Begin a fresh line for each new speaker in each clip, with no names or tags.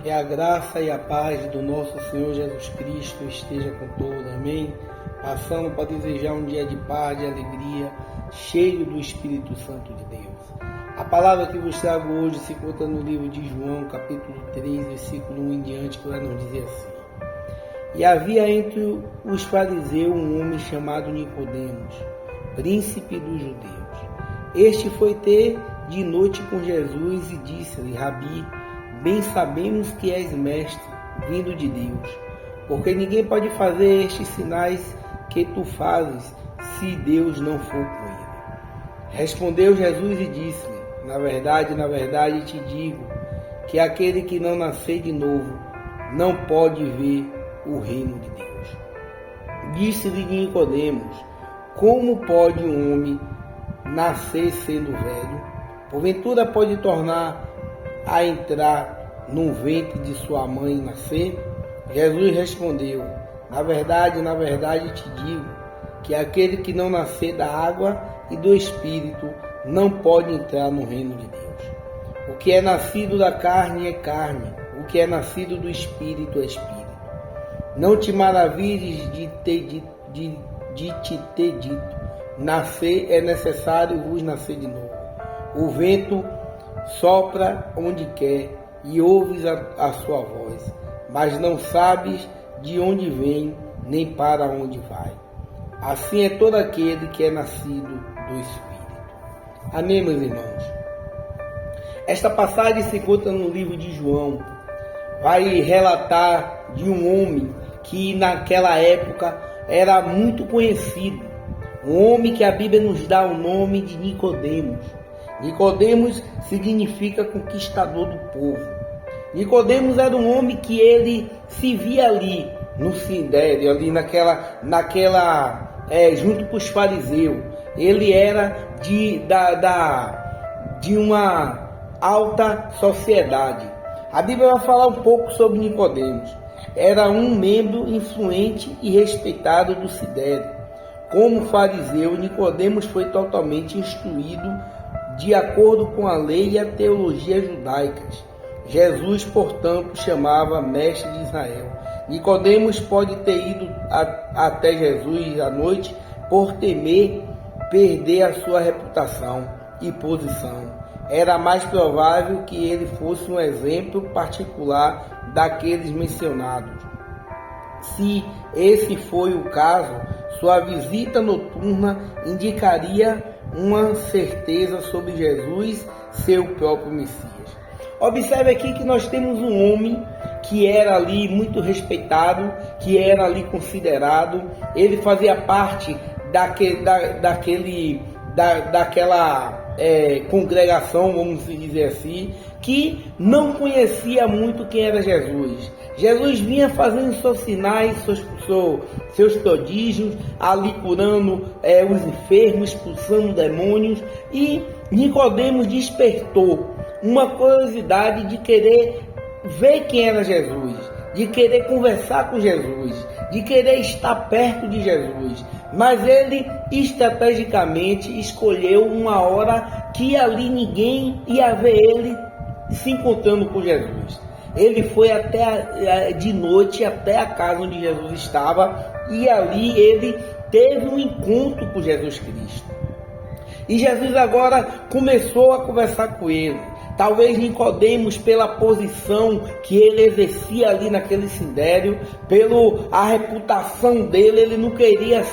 Que a graça e a paz do nosso Senhor Jesus Cristo esteja com todos, amém? Passando para desejar um dia de paz, de alegria, cheio do Espírito Santo de Deus. A palavra que vos trago hoje se encontra no livro de João, capítulo 3, versículo 1 em diante, que vai nos dizer assim. E havia entre os fariseus um homem chamado Nicodemos, príncipe dos judeus. Este foi ter de noite com Jesus e disse-lhe: Rabi, bem sabemos que és mestre, vindo de Deus, porque ninguém pode fazer estes sinais que tu fazes, se Deus não for com ele. Respondeu Jesus e disse-lhe: na verdade te digo, que aquele que não nascer de novo, não pode ver o reino de Deus. Disse-lhe Nicodemos: como pode um homem nascer sendo velho? Porventura pode tornar a entrar no ventre de sua mãe e nascer? Jesus respondeu: na verdade te digo, que aquele que não nascer da água e do Espírito não pode entrar no reino de Deus. O que é nascido da carne é carne, o que é nascido do Espírito é Espírito. Não te maravilhes de te ter dito: nascer é necessário vos nascer de novo. O vento sopra onde quer e ouves a sua voz, mas não sabes de onde vem nem para onde vai. Assim é todo aquele que é nascido do Espírito. Amém, meus irmãos? Esta passagem se encontra no livro de João. Vai relatar de um homem que naquela época era muito conhecido. Um homem que a Bíblia nos dá o nome de Nicodemos. Nicodemos significa conquistador do povo. Nicodemos era um homem que ele se via ali no sinédrio, ali junto com os fariseus. Ele era de uma alta sociedade. A Bíblia vai falar um pouco sobre Nicodemos. Era um membro influente e respeitado do sinédrio. Como fariseu, Nicodemos foi totalmente instruído de acordo com a lei e a teologia judaicas. Jesus, portanto, chamava mestre de Israel. Nicodemos pode ter ido até Jesus à noite por temer perder a sua reputação e posição. Era mais provável que ele fosse um exemplo particular daqueles mencionados. Se esse foi o caso, sua visita noturna indicaria uma certeza sobre Jesus, seu próprio Messias. Observe aqui que nós temos um homem que era ali muito respeitado, que era ali considerado. Ele fazia parte daquela congregação, vamos dizer assim, que não conhecia muito quem era Jesus. Jesus vinha fazendo seus sinais, seus prodígios, ali curando os enfermos, expulsando demônios, e Nicodemos despertou uma curiosidade de querer ver quem era Jesus, de querer conversar com Jesus, de querer estar perto de Jesus. Mas ele estrategicamente escolheu uma hora que ali ninguém ia ver ele se encontrando com Jesus. Ele foi de noite até a casa onde Jesus estava, e ali ele teve um encontro com Jesus Cristo. E Jesus agora começou a conversar com ele. Talvez Nicodemos, pela posição que ele exercia ali naquele sinédrio, pela reputação dele, ele não queria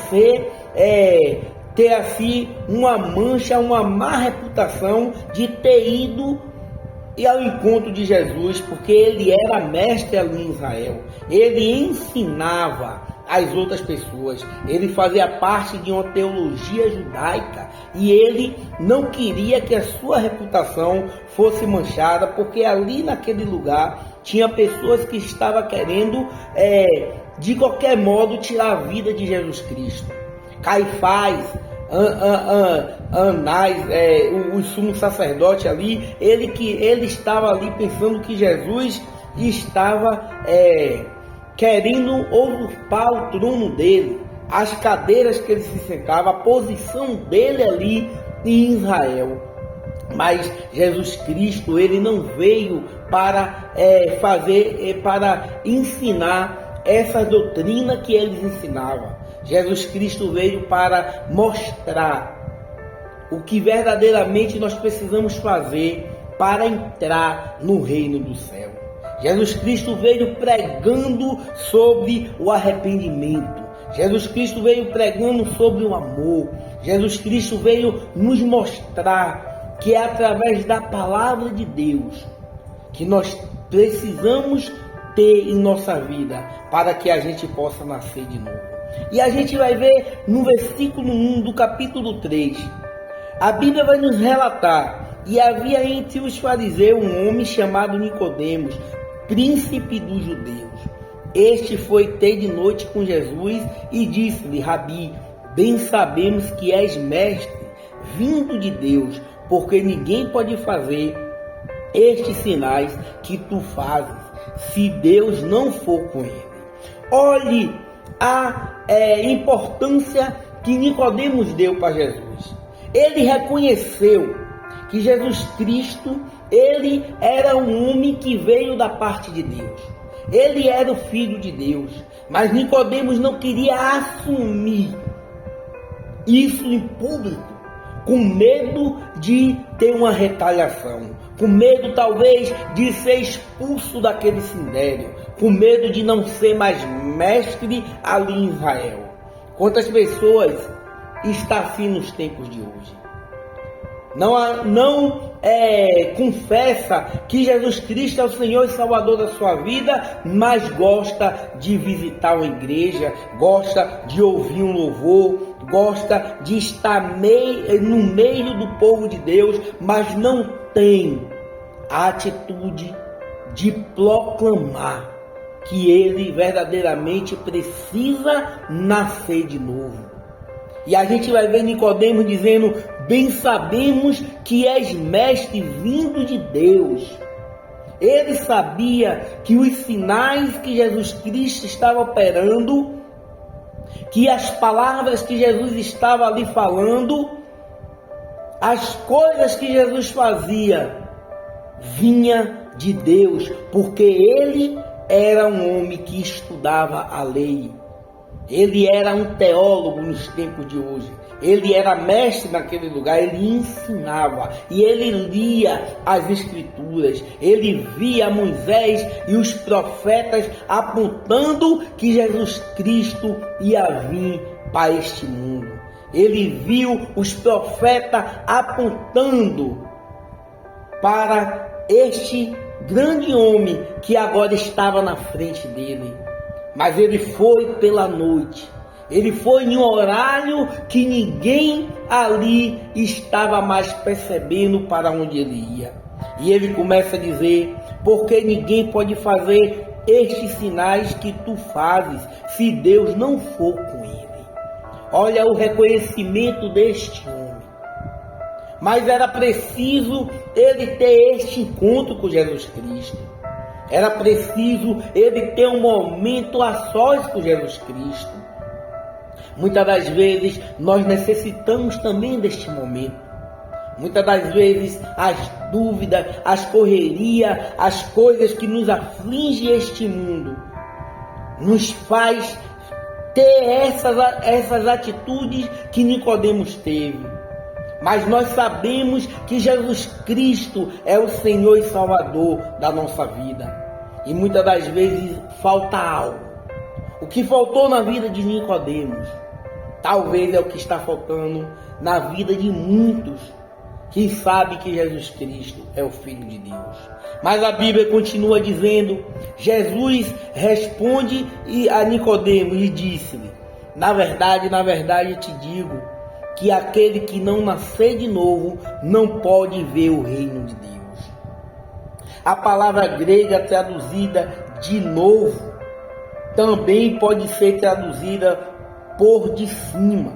ter assim uma mancha, uma má reputação de ter ido ao encontro de Jesus, porque ele era mestre ali em Israel. Ele ensinava as outras pessoas, ele fazia parte de uma teologia judaica, e ele não queria que a sua reputação fosse manchada, porque ali naquele lugar tinha pessoas que estavam querendo de qualquer modo tirar a vida de Jesus Cristo. Caifás, Anás, o sumo sacerdote ali, ele estava ali pensando que Jesus estava querendo usurpar o trono dele, as cadeiras que ele se sentava, a posição dele ali em Israel. Mas Jesus Cristo, ele não veio para para ensinar essa doutrina que eles ensinavam. Jesus Cristo veio para mostrar o que verdadeiramente nós precisamos fazer para entrar no reino do céu. Jesus Cristo veio pregando sobre o arrependimento. Jesus Cristo veio pregando sobre o amor. Jesus Cristo veio nos mostrar que é através da palavra de Deus que nós precisamos ter em nossa vida para que a gente possa nascer de novo. E a gente vai ver no versículo 1 do capítulo 3. A Bíblia vai nos relatar: e havia entre os fariseus um homem chamado Nicodemos, príncipe dos judeus. Este foi ter de noite com Jesus e disse-lhe: Rabi, bem sabemos que és mestre, vindo de Deus, porque ninguém pode fazer estes sinais que tu fazes, se Deus não for com ele. Olhe a importância que Nicodemos deu para Jesus. Ele reconheceu que Jesus Cristo, ele era um homem que veio da parte de Deus. Ele era o Filho de Deus. Mas Nicodemos não queria assumir isso em público, com medo de ter uma retaliação, com medo talvez de ser expulso daquele sinédrio, com medo de não ser mais mestre ali em Israel. Quantas pessoas estão assim nos tempos de hoje? Não confessa que Jesus Cristo é o Senhor e Salvador da sua vida, mas gosta de visitar uma igreja, gosta de ouvir um louvor, gosta de estar no meio do povo de Deus, mas não tem a atitude de proclamar que ele verdadeiramente precisa nascer de novo. E a gente vai ver Nicodemos dizendo: bem sabemos que és mestre vindo de Deus. Ele sabia que os sinais que Jesus Cristo estava operando, que as palavras que Jesus estava ali falando, as coisas que Jesus fazia, vinha de Deus, porque ele era um homem que estudava a lei. Ele era um teólogo nos tempos de hoje. Ele era mestre naquele lugar, ele ensinava e ele lia as escrituras. Ele via Moisés e os profetas apontando que Jesus Cristo ia vir para este mundo. Ele viu os profetas apontando para este grande homem que agora estava na frente dele. Mas ele foi pela noite. Ele foi em um horário que ninguém ali estava mais percebendo para onde ele ia. E ele começa a dizer: porque ninguém pode fazer estes sinais que tu fazes, se Deus não for com ele. Olha o reconhecimento deste homem. Mas era preciso ele ter este encontro com Jesus Cristo. Era preciso ele ter um momento a sós com Jesus Cristo. Muitas das vezes nós necessitamos também deste momento. Muitas das vezes as dúvidas, as correrias, as coisas que nos afligem este mundo, nos faz ter essas atitudes que Nicodemos teve. Mas nós sabemos que Jesus Cristo é o Senhor e Salvador da nossa vida. E muitas das vezes falta algo. O que faltou na vida de Nicodemos, talvez é o que está faltando na vida de muitos que sabem que Jesus Cristo é o Filho de Deus. Mas a Bíblia continua dizendo: Jesus responde a Nicodemos e disse-lhe: na verdade eu te digo que aquele que não nascer de novo não pode ver o reino de Deus. A palavra grega traduzida de novo também pode ser traduzida por de cima.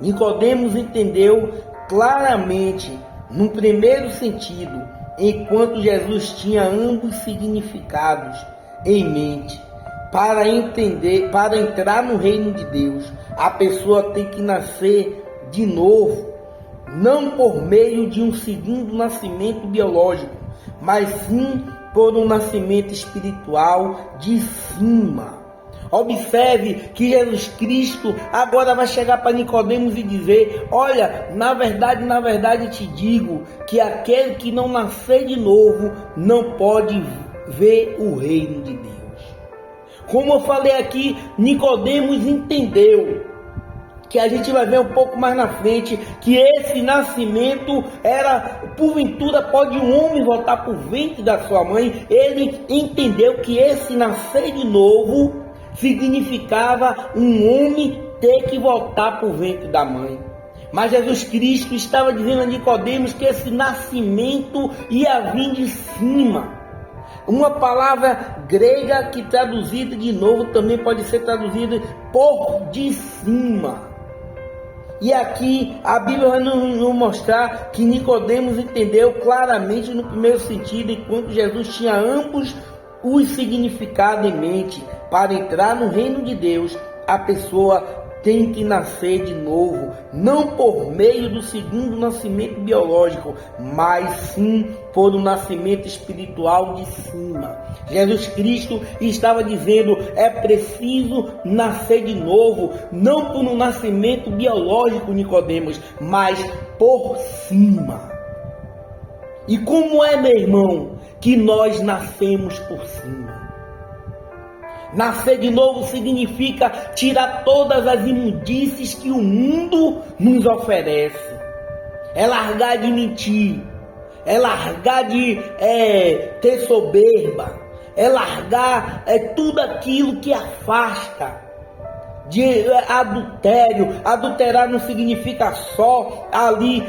Nicodemos entendeu claramente, no primeiro sentido, enquanto Jesus tinha ambos significados em mente. Para entrar no reino de Deus, a pessoa tem que nascer de novo. não por meio de um segundo nascimento biológico, mas sim por um nascimento espiritual de cima. Observe que Jesus Cristo agora vai chegar para Nicodemos e dizer: olha, na verdade te digo que aquele que não nascer de novo não pode ver o reino de Deus. Como eu falei aqui, Nicodemos entendeu, que a gente vai ver um pouco mais na frente, que esse nascimento era, porventura, pode um homem voltar para o ventre da sua mãe. Ele entendeu que esse nascer de novo significava um homem ter que voltar para o ventre da mãe. Mas Jesus Cristo estava dizendo a Nicodemos que esse nascimento ia vir de cima. Uma palavra grega que traduzida de novo também pode ser traduzida por de cima. E aqui a Bíblia vai nos mostrar que Nicodemos entendeu claramente no primeiro sentido, enquanto Jesus tinha ambos os significados em mente. Para entrar no reino de Deus, a pessoa tem que nascer de novo, não por meio do segundo nascimento biológico, mas sim por um nascimento espiritual de cima. Jesus Cristo estava dizendo: é preciso nascer de novo, não por um nascimento biológico, Nicodemos, mas por cima. E como é, meu irmão, que nós nascemos por cima? Nascer de novo significa tirar todas as imundícies que o mundo nos oferece. É largar de mentir, é largar de ter soberba, é largar tudo aquilo que afasta. De adultério. Adulterar não significa só ali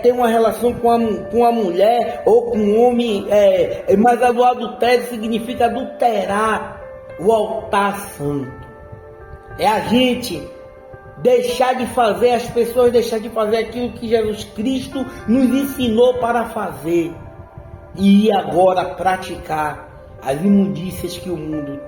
ter uma relação com a mulher ou com o homem, mas o adultério significa adulterar o altar santo. É a gente deixar de fazer, as pessoas deixar de fazer aquilo que Jesus Cristo nos ensinou para fazer e ir agora praticar as imundícias que o mundo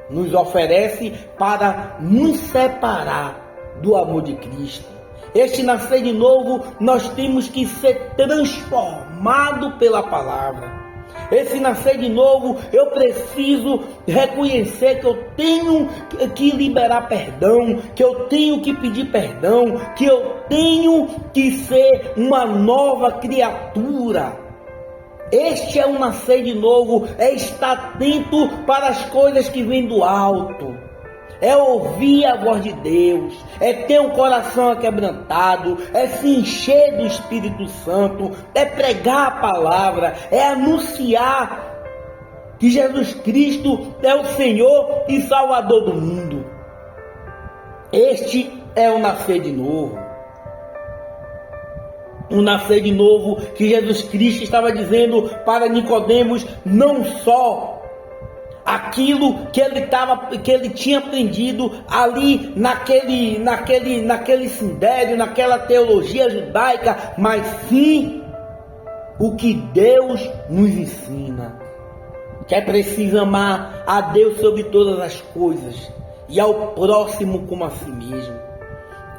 nos oferece para nos separar do amor de Cristo. Este nascer de novo, nós temos que ser transformado pela palavra. Esse nascer de novo, eu preciso reconhecer que eu tenho que liberar perdão, que eu tenho que pedir perdão, que eu tenho que ser uma nova criatura. Este é um nascer de novo, é estar atento para as coisas que vêm do alto, é ouvir a voz de Deus, é ter um coração aquebrantado, é se encher do Espírito Santo, é pregar a palavra, é anunciar que Jesus Cristo é o Senhor e Salvador do mundo. Este é o nascer de novo. Um nascer de novo que Jesus Cristo estava dizendo para Nicodemos, não só aquilo que ele tinha aprendido ali naquele sindério, naquela teologia judaica, mas sim o que Deus nos ensina, que é preciso amar a Deus sobre todas as coisas e ao próximo como a si mesmo.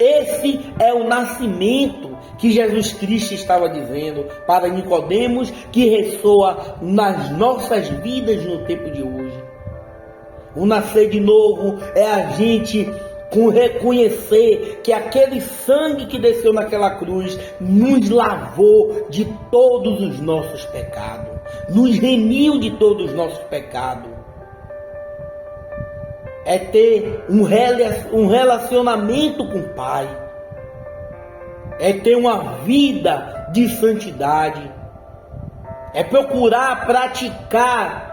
Esse é o nascimento que Jesus Cristo estava dizendo para Nicodemos, que ressoa nas nossas vidas no tempo de hoje. O nascer de novo é a gente reconhecer que aquele sangue que desceu naquela cruz nos lavou de todos os nossos pecados, nos remiu de todos os nossos pecados. É ter um relacionamento com o Pai, é ter uma vida de santidade, é procurar praticar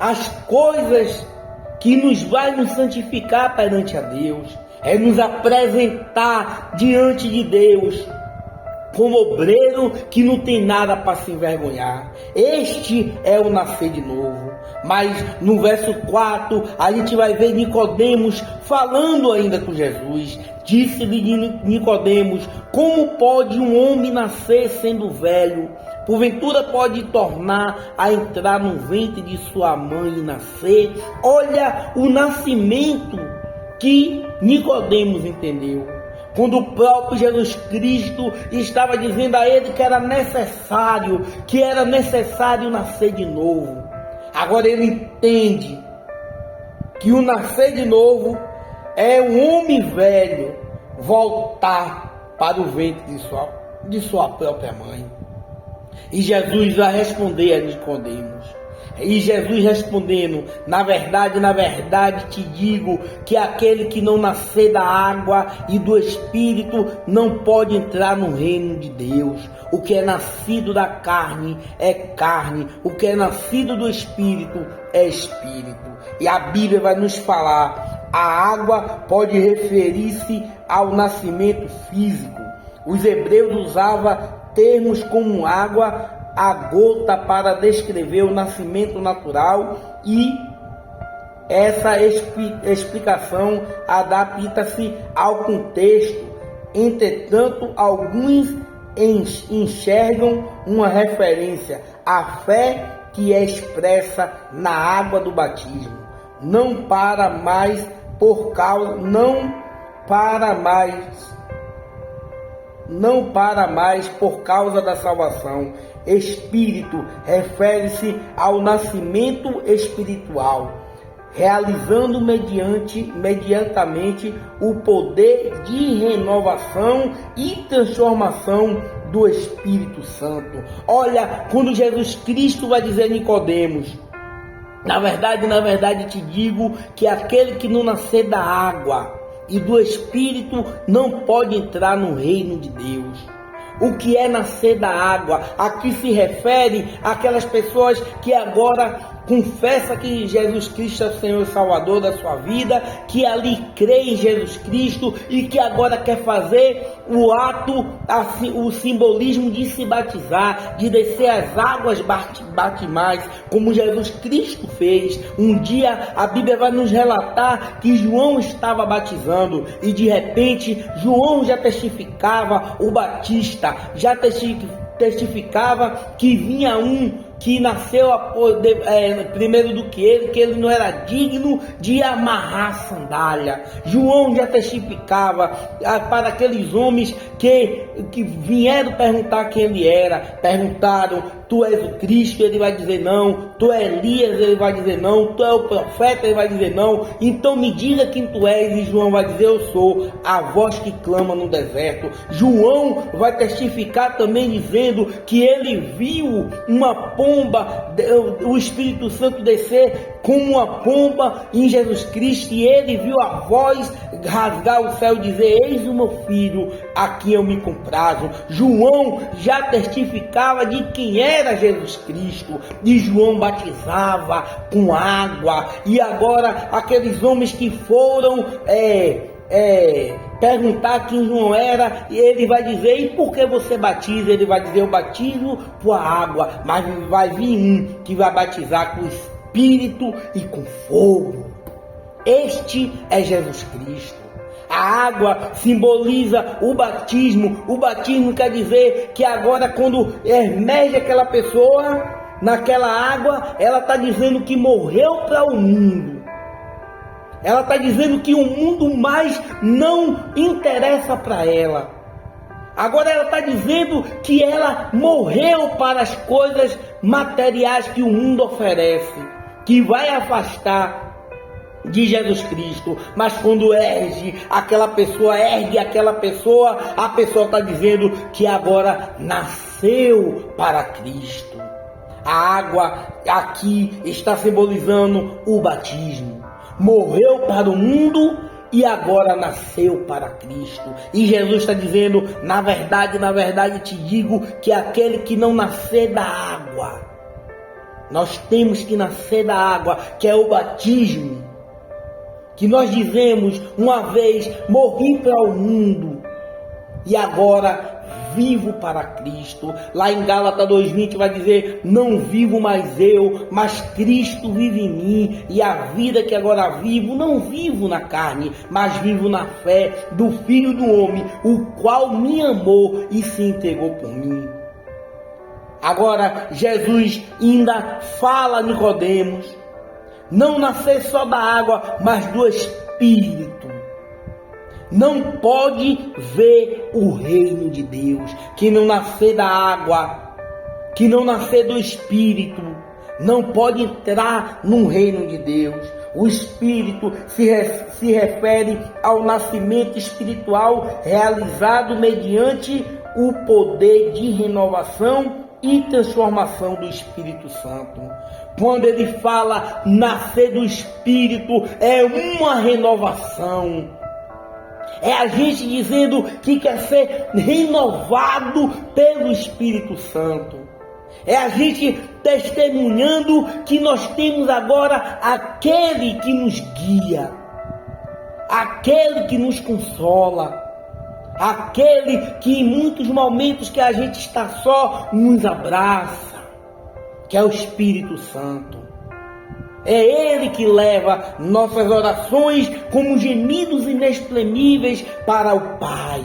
as coisas que nos vai nos santificar perante a Deus, é nos apresentar diante de Deus como obreiro que não tem nada para se envergonhar. Este é o nascer de novo. Mas no verso 4 a gente vai ver Nicodemos falando ainda com Jesus. Disse-lhe Nicodemos: como pode um homem nascer sendo velho? Porventura pode tornar a entrar no ventre de sua mãe e nascer? Olha o nascimento que Nicodemos entendeu. quando o próprio Jesus Cristo estava dizendo a ele que era necessário nascer de novo. Agora ele entende que o nascer de novo é o homem velho voltar para o ventre de sua própria mãe. E Jesus vai responder a Nicodemos. E Jesus respondendo: na verdade te digo que aquele que não nascer da água e do Espírito não pode entrar no reino de Deus. O que é nascido da carne é carne, o que é nascido do Espírito é Espírito. E a Bíblia vai nos falar: a água pode referir-se ao nascimento físico. Os hebreus usavam termos como água, a gota, para descrever o nascimento natural, e essa explicação adapta-se ao contexto. Entretanto, alguns enxergam uma referência à fé que é expressa na água do batismo, não para mais por causa da salvação. Espírito refere-se ao nascimento espiritual, realizando mediantamente o poder de renovação e transformação do Espírito Santo. Olha, quando Jesus Cristo vai dizer a Nicodemos: na verdade te digo que aquele que não nascer da água e do Espírito não pode entrar no reino de Deus. O que é nascer da água? Aqui se refere àquelas pessoas que agora confessa que Jesus Cristo é o Senhor e Salvador da sua vida, que ali crê em Jesus Cristo e que agora quer fazer o ato, o simbolismo de se batizar, de descer as águas batimais, como Jesus Cristo fez. Um dia a Bíblia vai nos relatar que João estava batizando e de repente João já testificava, o Batista já testificava que vinha um que nasceu primeiro do que ele não era digno de amarrar a sandália. João já testificava para aqueles homens que vieram perguntar quem ele era. Perguntaram: tu és o Cristo? Ele vai dizer não. Tu és Elias? Ele vai dizer não. Tu és o profeta? Ele vai dizer não. Então me diga quem tu és. E João vai dizer: eu sou a voz que clama no deserto. João vai testificar também dizendo que ele viu uma pomba, o Espírito Santo descer como uma pomba em Jesus Cristo, e ele viu a voz rasgar o céu e dizer: eis o meu filho, a quem eu me comprazo. João já testificava de quem era Jesus Cristo, e João batizava com água. E agora aqueles homens que foram perguntar quem João era, e ele vai dizer: e por que você batiza? Ele vai dizer: eu batizo com a água, mas vai vir um que vai batizar com Espírito e com fogo. Este é Jesus Cristo. A água simboliza o batismo. O batismo quer dizer que agora, quando emerge aquela pessoa naquela água, ela está dizendo que morreu para o mundo. Ela está dizendo que o mundo mais não interessa para ela. Agora ela está dizendo que ela morreu para as coisas materiais que o mundo oferece, que vai afastar de Jesus Cristo. Mas quando ergue aquela pessoa, a pessoa está dizendo que agora nasceu para Cristo. A água aqui está simbolizando o batismo. Morreu para o mundo e agora nasceu para Cristo. E Jesus está dizendo: na verdade te digo que aquele que não nascer da água, nós temos que nascer da água, que é o batismo, que nós dizemos: uma vez morri para o mundo e agora vivo para Cristo. Lá em Gálatas 2:20 vai dizer: não vivo mais eu, mas Cristo vive em mim, e a vida que agora vivo, não vivo na carne, mas vivo na fé do Filho do Homem, o qual me amou e se entregou por mim. Agora Jesus ainda fala a Nicodemos: não nascer só da água, mas do Espírito. não pode ver o reino de Deus. Quem não nascer da água, que não nascer do Espírito, não pode entrar no reino de Deus. O Espírito se refere ao nascimento espiritual realizado mediante o poder de renovação e transformação do Espírito Santo. Quando ele fala nascer do Espírito, é uma renovação. É a gente dizendo que quer ser renovado pelo Espírito Santo. É a gente testemunhando que nós temos agora aquele que nos guia, aquele que nos consola, aquele que em muitos momentos que a gente está só, nos abraça, que é o Espírito Santo. É Ele que leva nossas orações como gemidos inexprimíveis para o Pai.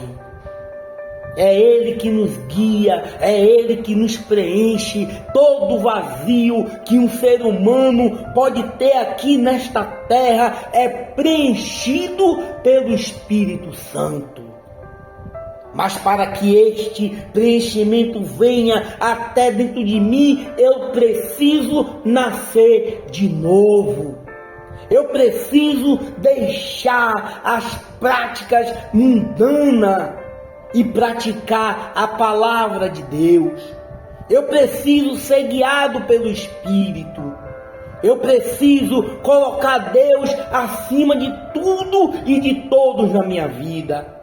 É Ele que nos guia, é Ele que nos preenche todo o vazio que um ser humano pode ter aqui nesta terra, é preenchido pelo Espírito Santo. Mas para que este preenchimento venha até dentro de mim, eu preciso nascer de novo. Eu preciso deixar as práticas mundanas e praticar a palavra de Deus. Eu preciso ser guiado pelo Espírito. Eu preciso colocar Deus acima de tudo e de todos na minha vida,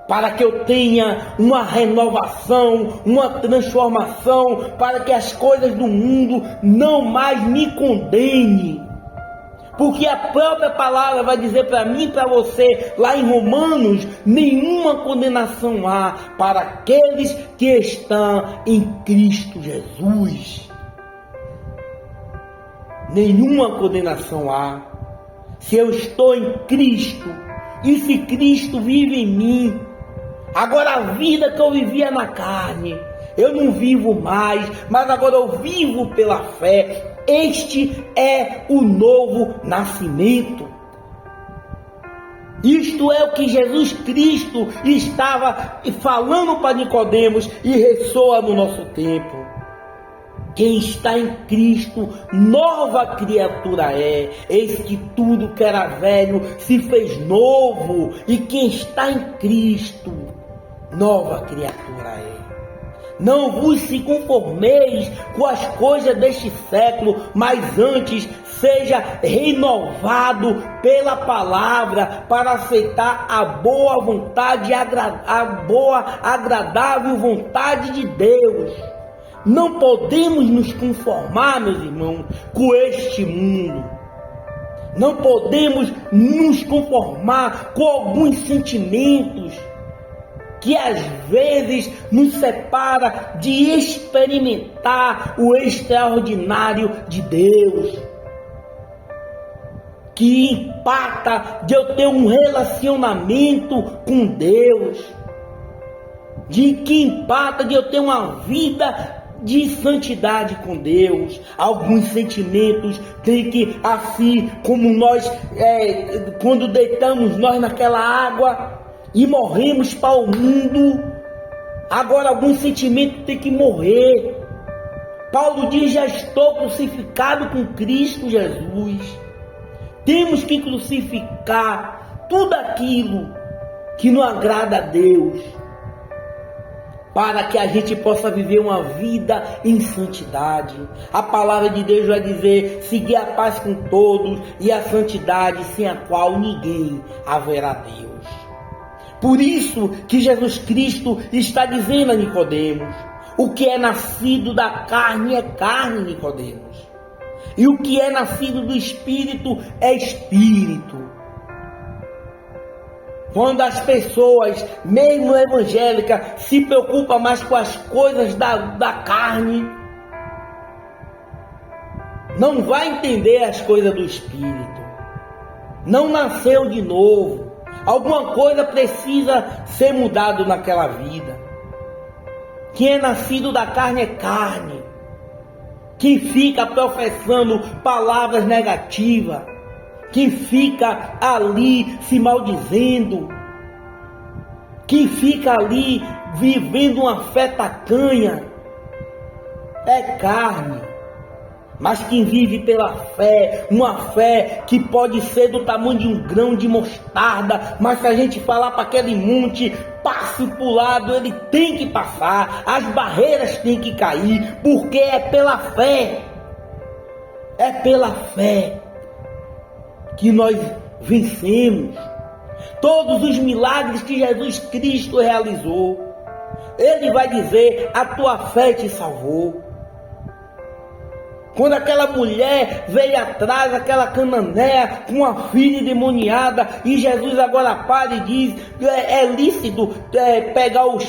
para que eu tenha uma renovação, uma transformação, para que as coisas do mundo não mais me condenem. Porque a própria palavra vai dizer para mim e para você, lá em Romanos, nenhuma condenação há para aqueles que estão em Cristo Jesus. Nenhuma condenação há. Se eu estou em Cristo, e se Cristo vive em mim, agora a vida que eu vivia na carne, eu não vivo mais, mas agora eu vivo pela fé. Este é o novo nascimento. Isto é o que Jesus Cristo estava falando para Nicodemos e ressoa no nosso tempo. Quem está em Cristo, nova criatura é. Eis que tudo que era velho se fez novo. E quem está em Cristo, nova criatura é. Não vos se conformeis com as coisas deste século, mas antes seja renovado pela palavra para aceitar a boa vontade, a boa, agradável vontade de Deus. Não podemos nos conformar, meus irmãos, com este mundo. Não podemos nos conformar com alguns sentimentos que às vezes nos separa de experimentar o extraordinário de Deus, que impacta de eu ter um relacionamento com Deus, que impacta de eu ter uma vida de santidade com Deus. Alguns sentimentos tem que, assim como nós, quando deitamos nós naquela água e morremos para o mundo, agora algum sentimento tem que morrer. Paulo diz: já estou crucificado com Cristo Jesus. Temos que crucificar tudo aquilo que não agrada a Deus, para que a gente possa viver uma vida em santidade. A palavra de Deus vai dizer: seguir a paz com todos e a santidade, sem a qual ninguém haverá Deus. Por isso que Jesus Cristo está dizendo a Nicodemos: o que é nascido da carne é carne, Nicodemos, e o que é nascido do Espírito é Espírito. Quando as pessoas, mesmo evangélicas, se preocupam mais com as coisas da carne, não vai entender as coisas do Espírito. Não nasceu de novo. Alguma coisa precisa ser mudado naquela vida. Quem é nascido da carne é carne. Quem fica professando palavras negativas, quem fica ali se maldizendo, que fica ali vivendo uma fé tacanha, é carne. Mas quem vive pela fé, uma fé que pode ser do tamanho de um grão de mostarda, mas se a gente falar para aquele monte, passe para o lado, ele tem que passar, as barreiras têm que cair, porque é pela fé. É pela fé que nós vencemos. Todos os milagres que Jesus Cristo realizou, Ele vai dizer, a tua fé te salvou. Quando aquela mulher veio atrás, aquela cananeia com uma filha endemoniada, e Jesus agora para e diz, é lícito pegar o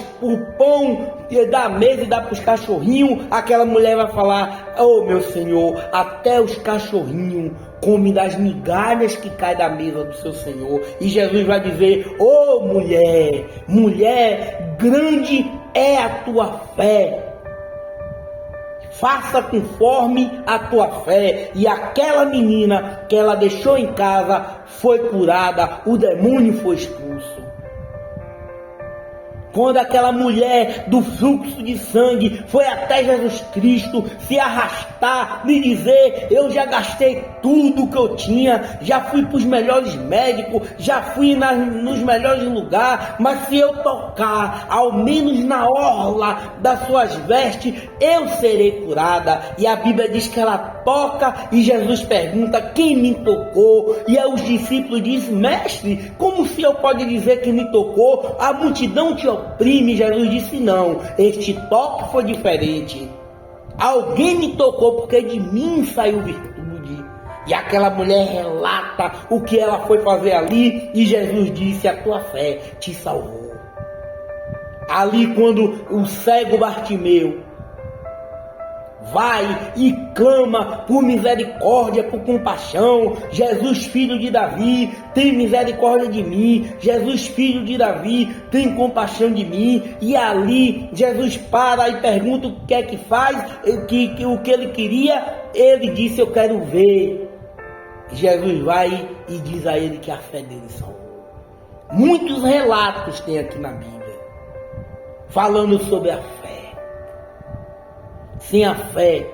pão da mesa e dar para os cachorrinhos, aquela mulher vai falar, oh meu Senhor, até os cachorrinhos comem das migalhas que caem da mesa do seu Senhor. E Jesus vai dizer, oh mulher, grande é a tua fé. Faça conforme a tua fé. E aquela menina que ela deixou em casa foi curada, o demônio foi expulso. Quando aquela mulher do fluxo de sangue foi até Jesus Cristo se arrastar, lhe dizer, eu já gastei tudo que eu tinha, já fui para os melhores médicos, já fui nos melhores lugares, mas se eu tocar ao menos na orla das suas vestes, eu serei curada. E a Bíblia diz que ela toca e Jesus pergunta, quem me tocou? E aí os discípulos dizem, mestre, como o Senhor pode dizer que me tocou? A multidão te oprime. Jesus disse, não, este toque foi diferente. Alguém me tocou porque de mim saiu virtude. E aquela mulher relata o que ela foi fazer ali e Jesus disse, a tua fé te salvou. Ali quando o cego Bartimeu vai e clama por misericórdia, por compaixão, Jesus filho de Davi, tem misericórdia de mim, Jesus filho de Davi, tem compaixão de mim. E ali Jesus para e pergunta o que é que faz, o que ele queria. Ele disse, eu quero ver. Jesus vai e diz a ele que a fé dele salvou. Muitos relatos tem aqui na Bíblia falando sobre a fé. Sem a fé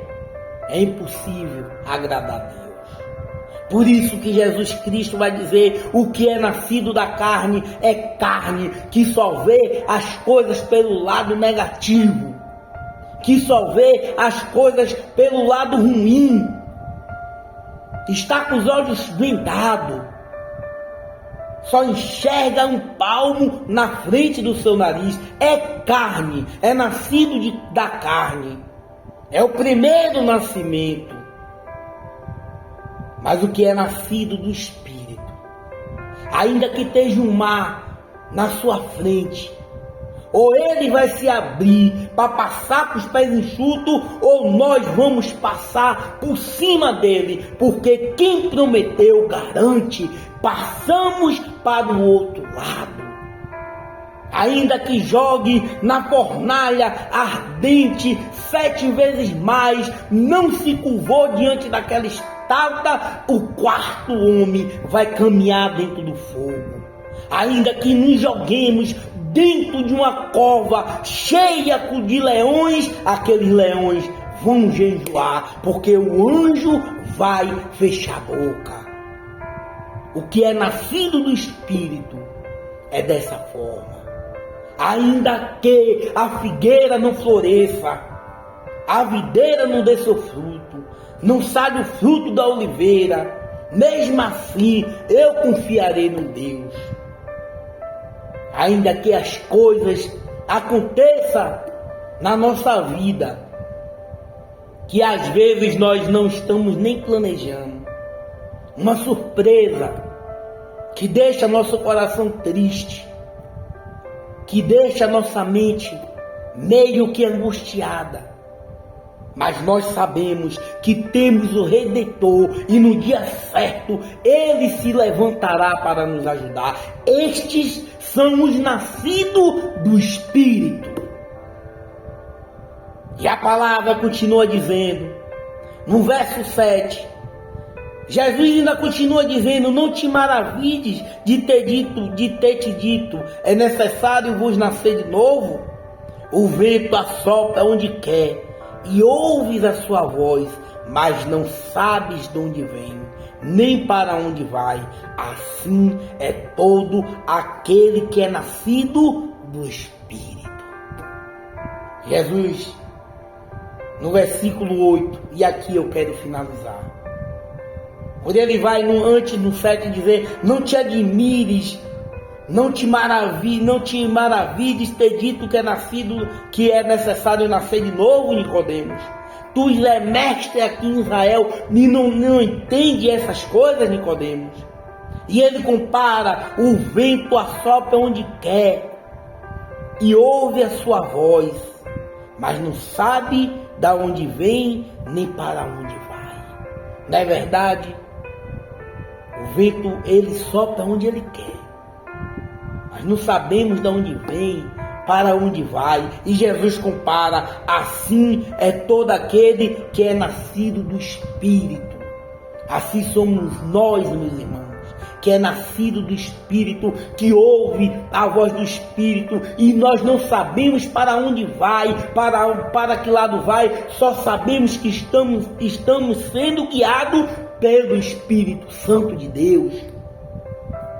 é impossível agradar a Deus. Por isso que Jesus Cristo vai dizer, o que é nascido da carne é carne, que só vê as coisas pelo lado negativo, que só vê as coisas pelo lado ruim, está com os olhos vendados, só enxerga um palmo na frente do seu nariz. É carne, é nascido da carne. É o primeiro nascimento. Mas o que é nascido do Espírito, ainda que esteja um mar na sua frente, ou ele vai se abrir para passar com os pés enxutos, ou nós vamos passar por cima dele, porque quem prometeu garante, passamos para o outro lado. Ainda que jogue na fornalha ardente 7 vezes mais, não se curvou diante daquela estátua, o quarto homem vai caminhar dentro do fogo. Ainda que nos joguemos dentro de uma cova cheia de leões, aqueles leões vão jejuar, porque o anjo vai fechar a boca. O que é nascido do Espírito é dessa forma. Ainda que a figueira não floresça, a videira não dê seu fruto, não saia o fruto da oliveira, mesmo assim eu confiarei no Deus. Ainda que as coisas aconteçam na nossa vida, que às vezes nós não estamos nem planejando, uma surpresa que deixa nosso coração triste, que deixa nossa mente meio que angustiada, mas nós sabemos que temos o Redentor e no dia certo ele se levantará para nos ajudar. Estes são os nascidos do Espírito. E a palavra continua dizendo no verso 7, Jesus ainda continua dizendo: não te maravilhes de ter te dito, é necessário vos nascer de novo. O vento assopra onde quer, e ouves a sua voz, mas não sabes de onde vem, nem para onde vai. Assim é todo aquele que é nascido do Espírito. Jesus, no versículo 8, e aqui eu quero finalizar, quando ele vai antes no 7 dizer: não te admires, não te maravilhes ter dito que é necessário nascer de novo, Nicodemos. Tu é mestre aqui em Israel e não entende essas coisas, Nicodemos. E ele compara: o vento assopra onde quer e ouve a sua voz, mas não sabe da onde vem nem para onde vai. Não é verdade? O vento, ele sopra onde ele quer, mas não sabemos de onde vem, para onde vai. E Jesus compara: assim é todo aquele que é nascido do Espírito. Assim somos nós, meus irmãos, que é nascido do Espírito, que ouve a voz do Espírito, e nós não sabemos para onde vai, para que lado vai, só sabemos que estamos sendo guiados pelo Espírito Santo de Deus,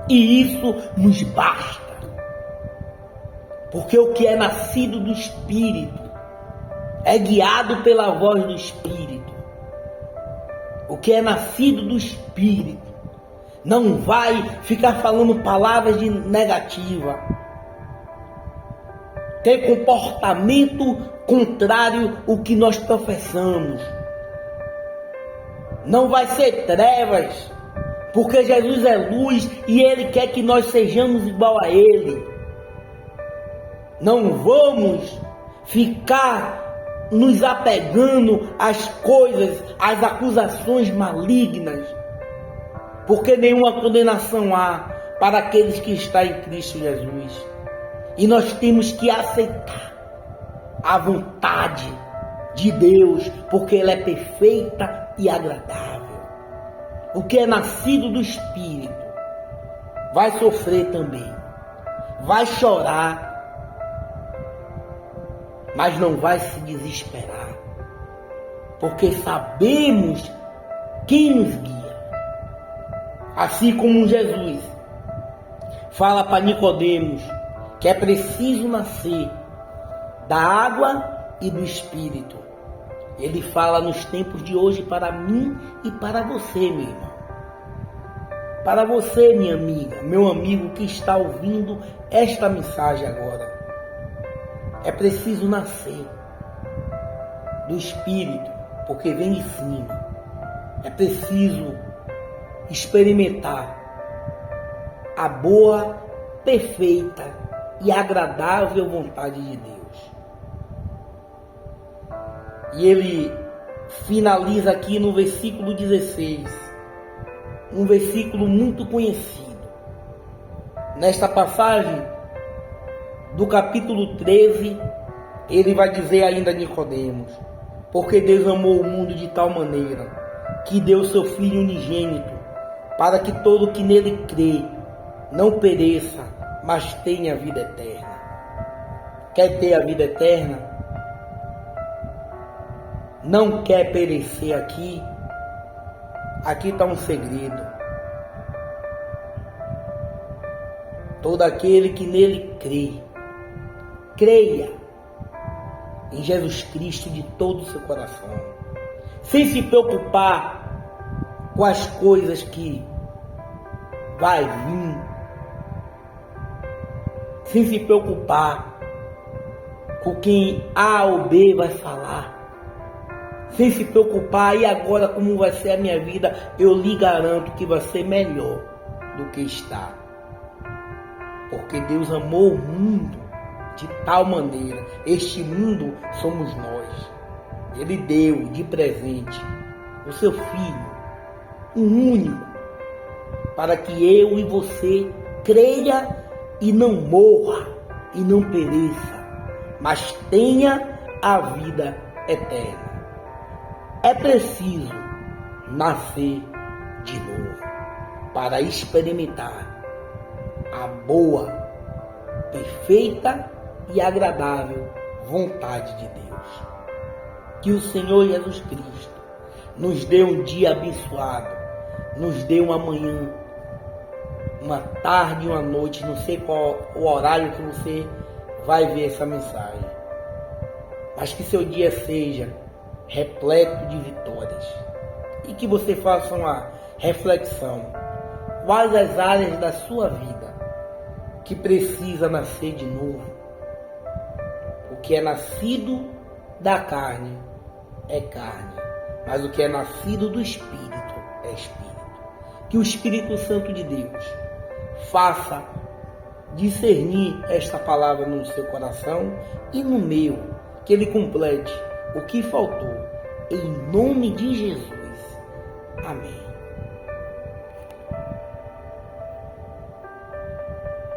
e isso nos basta, porque o que é nascido do Espírito é guiado pela voz do Espírito. O que é nascido do Espírito não vai ficar falando palavras de negativa, ter comportamento contrário ao que nós professamos. Não vai ser trevas, porque Jesus é luz e Ele quer que nós sejamos igual a Ele. Não vamos ficar nos apegando às coisas, às acusações malignas, porque nenhuma condenação há para aqueles que estão em Cristo Jesus. E nós temos que aceitar a vontade de Deus, porque ela é perfeita e agradável. O que é nascido do Espírito vai sofrer também, vai chorar, mas não vai se desesperar, porque sabemos quem nos guia. Assim como Jesus fala para Nicodemos que é preciso nascer da água e do Espírito, Ele fala nos tempos de hoje para mim e para você, meu irmão. Para você, minha amiga, meu amigo que está ouvindo esta mensagem agora. É preciso nascer do Espírito, porque vem de cima. É preciso experimentar a boa, perfeita e agradável vontade de Deus. E ele finaliza aqui no versículo 16, um versículo muito conhecido. Nesta passagem do capítulo 13, ele vai dizer ainda a Nicodemos: porque Deus amou o mundo de tal maneira que deu seu Filho unigênito, para que todo que nele crê não pereça, mas tenha a vida eterna. Quer ter a vida eterna? Não quer perecer aqui? Aqui está um segredo. Todo aquele que nele crê, creia em Jesus Cristo de todo o seu coração, sem se preocupar com as coisas que vai vir, sem se preocupar com quem A ou B vai falar, sem se preocupar: e agora como vai ser a minha vida? Eu lhe garanto que vai ser melhor do que está, porque Deus amou o mundo de tal maneira. Este mundo somos nós. Ele deu de presente o seu Filho, o único, para que eu e você creia e não morra e não pereça, mas tenha a vida eterna. É preciso nascer de novo, para experimentar a boa, perfeita e agradável vontade de Deus. Que o Senhor Jesus Cristo nos dê um dia abençoado, nos dê uma manhã, uma tarde, uma noite, não sei qual o horário que você vai ver essa mensagem, mas que seu dia seja repleto de vitórias e que você faça uma reflexão. Quais as áreas da sua vida que precisa nascer de novo? O que é nascido da carne é carne, mas o que é nascido do Espírito é Espírito. Que o Espírito Santo de Deus faça discernir esta palavra no seu coração e no meu, que ele complete o que faltou, em nome de Jesus. Amém.